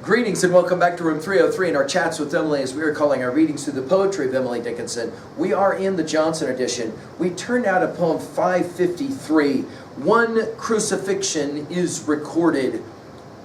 Greetings and welcome back to room 303 in our chats with Emily as we are calling our readings through the poetry of Emily Dickinson. We are in the Johnson edition. We turned out a poem 553. One crucifixion is recorded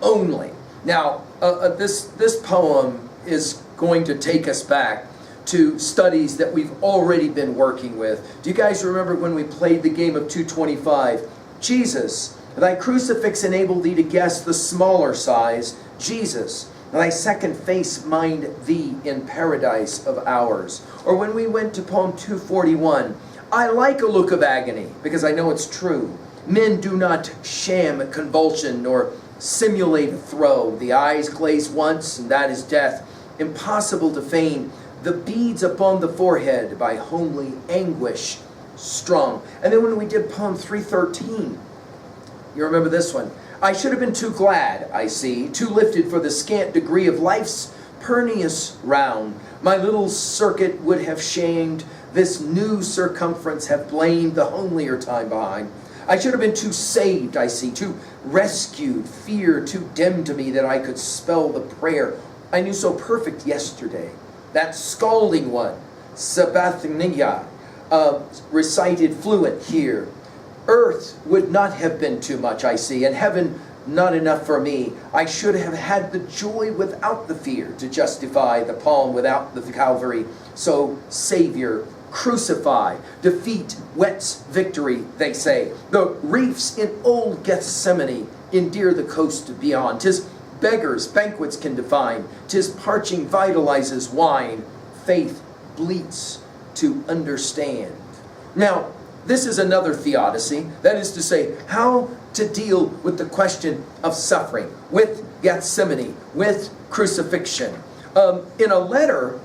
only. Now, this poem is going to take us back to studies that we've already been working with. Do you guys remember when we played the game of 225? Jesus, thy crucifix enabled thee to guess the smaller size. Jesus, thy second face mind thee in paradise of ours. Or when we went to poem 241, I like a look of agony because I know it's true. Men do not sham convulsion nor simulate a throe. The eyes glaze once and that is death. Impossible to feign the beads upon the forehead by homely anguish strung. And then when we did poem 313, you remember this one. I should have been too glad, I see, too lifted for the scant degree of life's pernious round. My little circuit would have shamed, this new circumference have blamed the homelier time behind. I should have been too saved, I see, too rescued, fear too dim to me that I could spell the prayer I knew so perfect yesterday. That scalding one, Sabbathnia, recited fluent here. Earth would not have been too much, I see, and heaven not enough for me. I should have had the joy without the fear to justify the palm without the Calvary. So, Savior, crucify. Defeat wets victory, they say. The reefs in old Gethsemane endear the coast beyond. 'Tis beggars banquets can define. 'Tis parching vitalizes wine. Faith bleats to understand. Now, this is another theodicy, that is to say, how to deal with the question of suffering, with Gethsemane, with crucifixion. In a letter,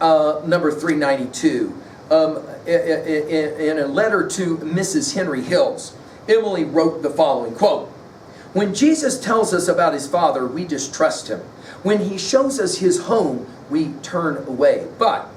number 392, in a letter to Mrs. Henry Hills, Emily wrote the following, quote, when Jesus tells us about his Father, we distrust him. When he shows us his home, we turn away. But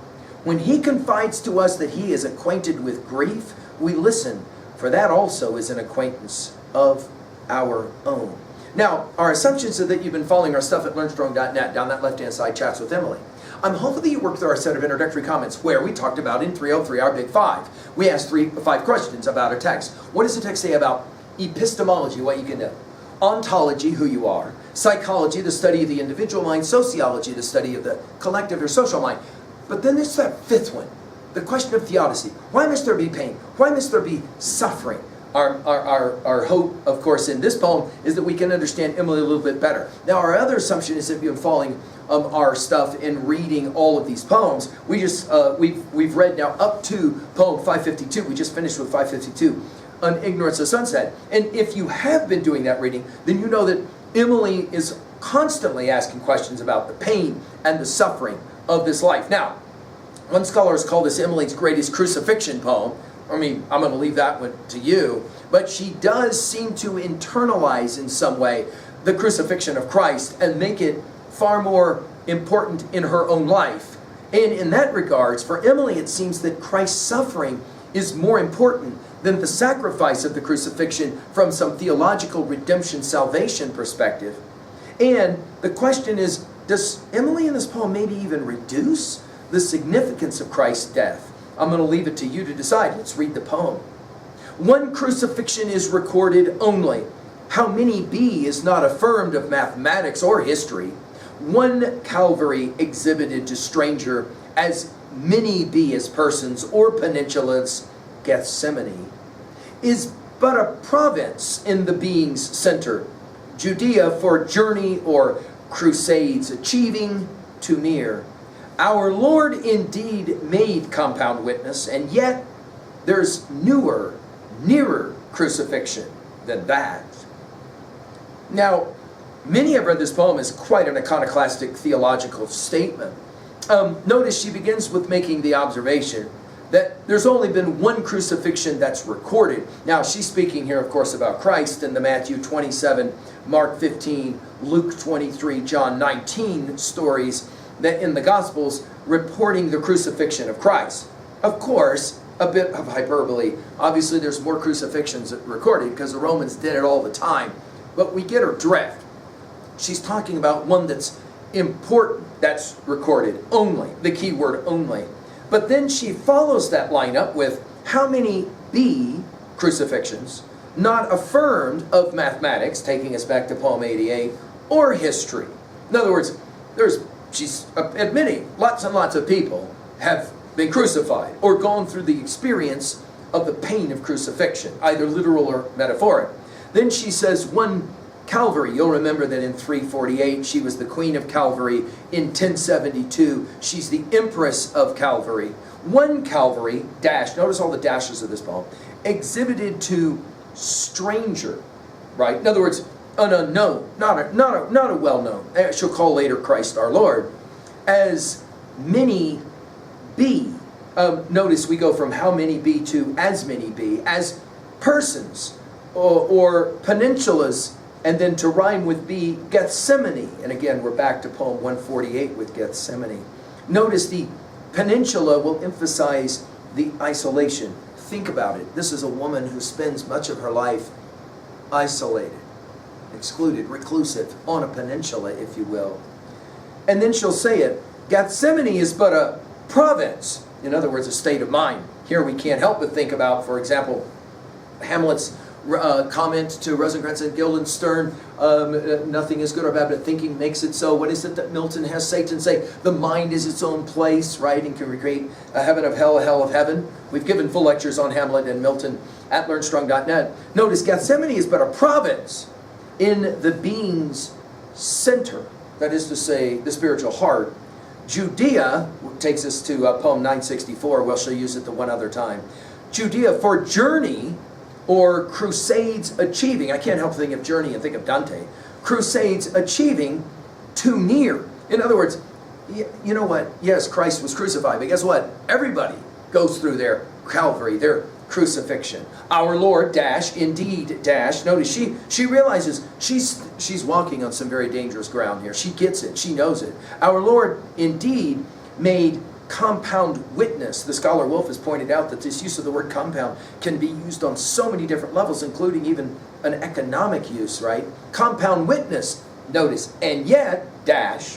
when he confides to us that he is acquainted with grief, we listen, for that also is an acquaintance of our own. Now, our assumptions are that you've been following our stuff at learnstrong.net, down that left-hand side, Chats with Emily. I'm hoping that you worked through our set of introductory comments where we talked about in 303, our big five. We asked 5 questions about a text. What does the text say about epistemology, what you can do? Ontology, who you are. Psychology, the study of the individual mind. Sociology, the study of the collective or social mind. But then there's that fifth one, the question of theodicy. Why must there be pain? Why must there be suffering? Our hope, of course, in this poem is that we can understand Emily a little bit better. Now, our other assumption is that you've been following our stuff in reading all of these poems. We've read now up to poem 552. We just finished with 552 on Ignorance of Sunset. And if you have been doing that reading, then you know that Emily is constantly asking questions about the pain and the suffering of this life. Now, one scholar has called this Emily's greatest crucifixion poem. I mean, I'm going to leave that one to you. But she does seem to internalize in some way the crucifixion of Christ and make it far more important in her own life. And in that regards, for Emily, it seems that Christ's suffering is more important than the sacrifice of the crucifixion from some theological redemption salvation perspective. And the question is, does Emily in this poem maybe even reduce the significance of Christ's death? I'm going to leave it to you to decide. Let's read the poem. One crucifixion is recorded only. How many be is not affirmed of mathematics or history. One Calvary exhibited to stranger, as many be as persons or peninsulas. Gethsemane is but a province in the being's center. Judea for journey or crusades achieving too near. Our Lord indeed made compound witness, and yet there's nearer crucifixion than that. Now, many have read this poem as quite an iconoclastic theological statement. Notice she begins with making the observation that there's only been one crucifixion that's recorded. Now, she's speaking here, of course, about Christ in the Matthew 27, Mark 15, Luke 23, John 19 stories that in the Gospels reporting the crucifixion of Christ. Of course, a bit of hyperbole. Obviously, there's more crucifixions recorded because the Romans did it all the time. But we get her drift. she's talking about one that's important, that's recorded, only, the key word only. But then she follows that line up with how many be crucifixions, not affirmed of mathematics, taking us back to poem 88, or history. In other words, she's admitting lots and lots of people have been crucified or gone through the experience of the pain of crucifixion, either literal or metaphoric. Then she says one Calvary. You'll remember that in 348 she was the Queen of Calvary. In 1072 she's the Empress of Calvary. One Calvary, dash, notice all the dashes of this poem, exhibited to stranger, right? In other words, an unknown, not a well-known. She'll call later Christ our Lord. As many be. Notice we go from how many be to as many be. As persons or peninsulas, and then to rhyme with be, Gethsemane. And again, we're back to poem 148 with Gethsemane. Notice the peninsula will emphasize the isolation. Think about it. This is a woman who spends much of her life isolated, excluded, reclusive, on a peninsula, if you will. And then she'll say it, Gethsemane is but a province. In other words, a state of mind. Here we can't help but think about, for example, Hamlet's comment to Rosencrantz and Guildenstern, nothing is good or bad, but thinking makes it so. What is it that Milton has Satan say? The mind is its own place, right? And can recreate a heaven of hell, a hell of heaven. We've given full lectures on Hamlet and Milton at learnstrong.net. Notice Gethsemane is but a province in the being's center, that is to say, the spiritual heart. Judea takes us to poem 964. Well, she'll use it the one other time. Judea for journey or crusades achieving. I can't help think of journey and think of Dante. Crusades achieving too near. In other words, you know what? Yes, Christ was crucified, but guess what? Everybody goes through their Calvary, their crucifixion. Our Lord, dash, indeed, dash. Notice she realizes she's walking on some very dangerous ground here. She gets it. She knows it. Our Lord, indeed, made compound witness. The scholar Wolf has pointed out that this use of the word compound can be used on so many different levels, including even an economic use, right? Compound witness, notice, and yet, dash,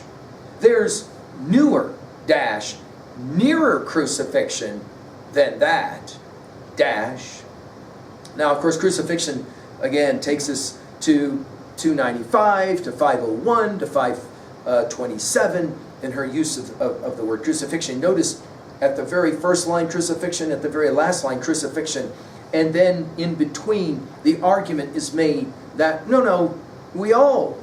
there's newer, dash, nearer crucifixion than that, dash. Now, of course, crucifixion, again, takes us to 295, to 501, to 527, in her use of the word crucifixion. Notice at the very first line crucifixion, at the very last line crucifixion, and then in between the argument is made that no, we all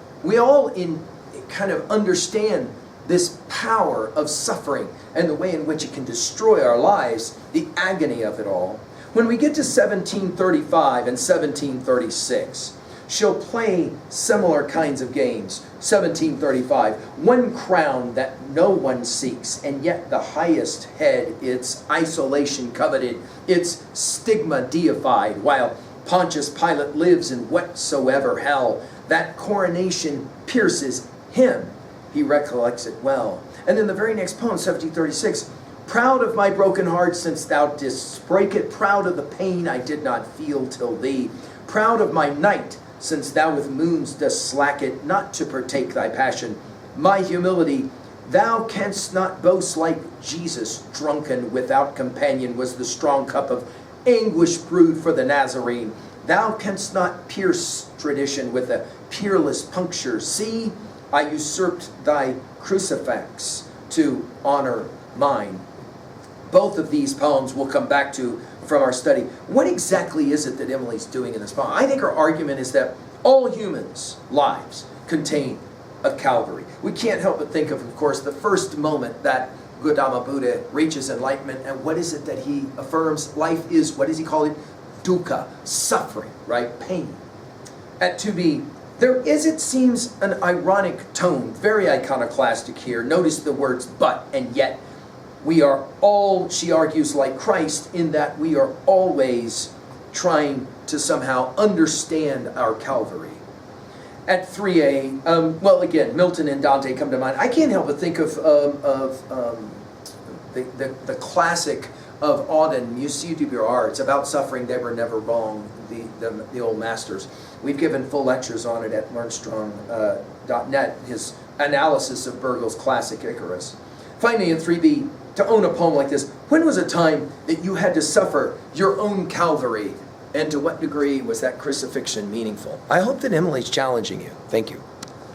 kind of understand this power of suffering and the way in which it can destroy our lives, the agony of it all. When we get to 1735 and 1736, she'll play similar kinds of games. 1735, one crown that no one seeks, and yet the highest head, its isolation coveted, its stigma deified, while Pontius Pilate lives in whatsoever hell. That coronation pierces him. He recollects it well. And then the very next poem, 1736, proud of my broken heart since thou didst break it, proud of the pain I did not feel till thee, proud of my night, since thou with moons dost slack it, not to partake thy passion. My humility, thou canst not boast like Jesus, drunken without companion was the strong cup of anguish brewed for the Nazarene. Thou canst not pierce tradition with a peerless puncture. See, I usurped thy crucifix to honor mine. Both of these poems we'll come back to from our study. What exactly is it that Emily's doing in this poem? I think her argument is that all humans' lives contain a Calvary. We can't help but think of course, the first moment that Gautama Buddha reaches enlightenment, and what is it that he affirms? Life is, what does he call it? Dukkha, suffering, right? Pain. At 2b, there is, it seems, an ironic tone, very iconoclastic here. Notice the words but and yet. We are all, she argues, like Christ in that we are always trying to somehow understand our Calvary. At 3a, well, again, Milton and Dante come to mind. I can't help but think of the classic of Auden, Musée du Beaux-Arts. It's about suffering, they were never wrong, the old masters. We've given full lectures on it at learnstrong.net, his analysis of Virgil's classic Icarus. Finally, in 3b, to own a poem like this, when was a time that you had to suffer your own Calvary? And to what degree was that crucifixion meaningful? I hope that Emily's challenging you. Thank you.